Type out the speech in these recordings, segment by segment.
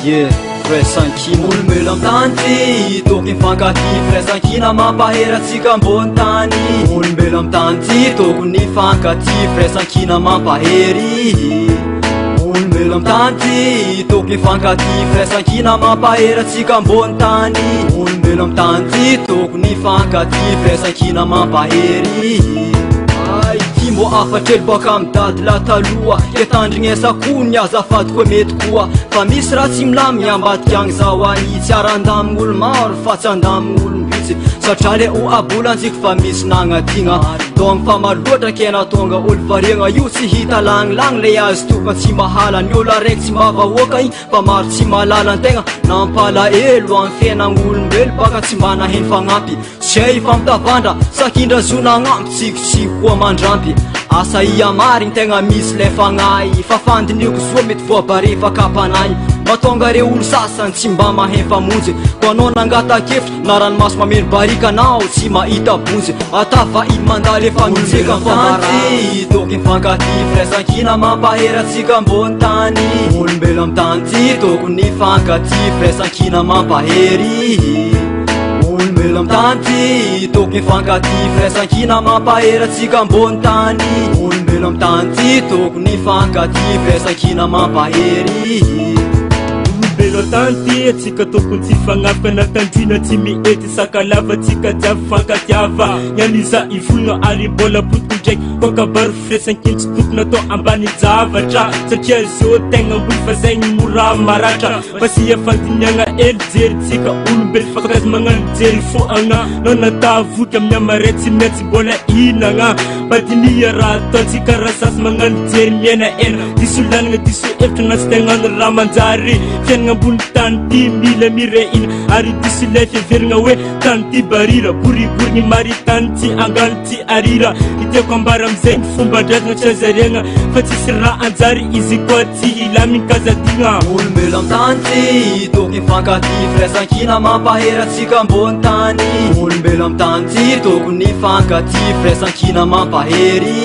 Firaisam-kina olombelo am tany ty tokony fankaty firaisam-kina mampaheratsika ambony tany olombelo am tany ty tokony fankaty firaisam-kina mampahery olombelo am tany ty tokony fankaty firaisam-kina mampaheratsika ambony tany olombelo am tany ty tokony fankaty firaisam-kina mampahery mbo afatrelo baka am dady la taloha ketandrignesa-ko ny azafady koa mety koa fa misy raha tsy milamy ambadiky agny zao any tsy aran-damin'olo maro fa tsy andamign'olo mbitsy satria le o abolantsika fa misy nagnatigna dogny fa maloatra kena tonga olo variagna io tsy hita lagnilagny le azy tokony tsy mahala ny olo araiky tsy mavahoaka igny fa maro tsy mahalala antegna nampalaelo amin'ny fiaignan'olombelo baka tsy manaheny fagnampy zay fa mitavandra sakindra zona agnampy koa mandrampy asa iamary ny tegna misy le fagnahy fa fandinioko soa mety voabare fa kapanay matonga re olo sasany tsy mba mahay famonjy ko anao nangatakevitra na ranomaso mameno barika anao tsy mahita bonjy atava ino mandaly efa nonjeka mifamary tokony fankaty firaisam-kina mampaheratsika ambony tany olombelo am tany ty tokony fankaty firaisam-kina mampahery olombelo am tany ty tokony fankaty firaisam-kina mampaheratsika ambony tany olombelo am tany ty tokony fankaty firaisam-kina mampahery olombelo atany ty atsika tokony tsy fagnafaka natandrina tsy mihety sakalava atsika jiavy fankatiava nyaniza ivolagna ary mbola potiko ndraiky kokabaro firaisam-kina tsy tokony atao ambany javatra satria zao tegna ambony fa zegny mora maratra fa sy afandiniagna ely jerytsika olombelo fakazy magnano jery foagna nao natavoky amin'ny amare tsy maintsy mbola inagna mbadinia raha ataontsika raha sasy magnano jery miaina ela diso lanagna diso hevitra na tsy tegnano raha manjary fiainagna ambony tany ty mila mire ina ary diso le fiaverigna hoe tany ty barira boribory ny mari tany ty angano ty arira itiako ambara amizegny fomba drazana tsy azariagna fa tsisy raha anjary izy koa tsy ilaminy kazadigna olombelo am tany ty tokony fankaty firaisam-kina mampaheratsika ambony tany olombelo am tany ty tokony fankaty firaisam-kina mampahery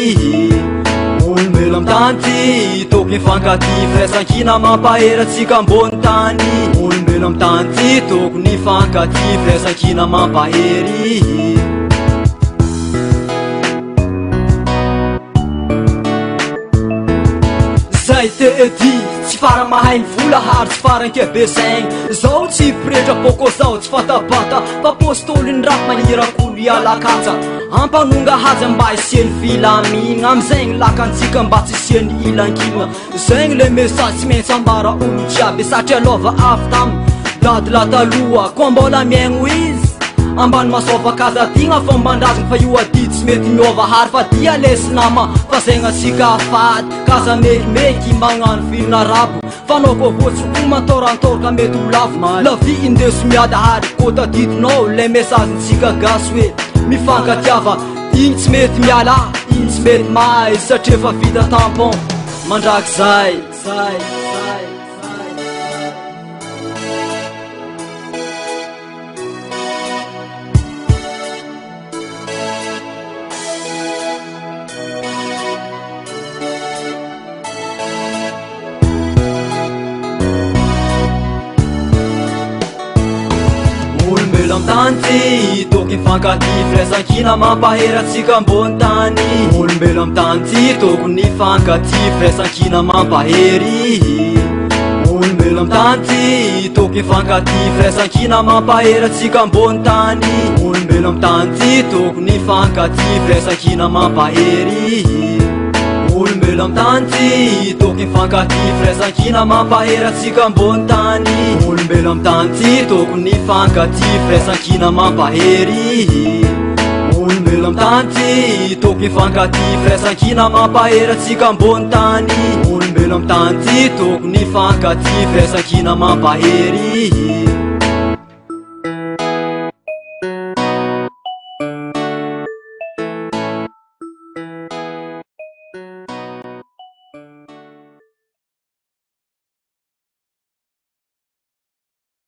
olombelo am tany ty tokony fankaty firaisam-kina mampaheratsika ambony tany olombelo am tany ty tokony fankaty firaisam-kina mampahery zay te ety tsy fara mahay vola hary tsy farankebe saigny zao tsy pretra boko zao tsy fatabata fa apôstôly ny raha manirak'olo ialakatsa ampanonga hazy mba isiany filamigna amizegny lakantsika mba tsy isiany ilankina zegny le mesazy tsy maintsy ambara olo jiaby satria lova avy tamy dady la taloha koa mbola miaigno izy ambany masova kazadigna fombandrazigny fa io ady tsy mety miova hary fa dia lesy nama fa zegny atsika afady kaza mekimeky magnano filina rabo fa nao koa voatsy o mantorantoraka mety ho lavo lavi indeso miady hary ko tadidinao le mesazintsika gasy hoe mifankatiava igny tsy mety miala igny tsy mety mahay satria fa vita tampon mandraky zay olombelo am tany ty tokony fankaty firaisam-kina mampaheratsika ambony tany olombelo am tany ty tokony fankaty firaisam-kina mampahery olombelo am tany ty tokony fankaty firaisam-kina mampaheratsika ambony tany olombelo am tany ty tokony fankaty firaisam-kina mampahery olombelo am tany ty tokony fankaty firaisam-kina mampaheratsika ambony tany olombelo am tany ty tokony fankaty firaisam-kina mampahery olombelo am tany ty tokony fankaty firaisam-kina mampaheratsika ambony tany olombelo am tany ty tokony fankaty firaisam-kina mampahery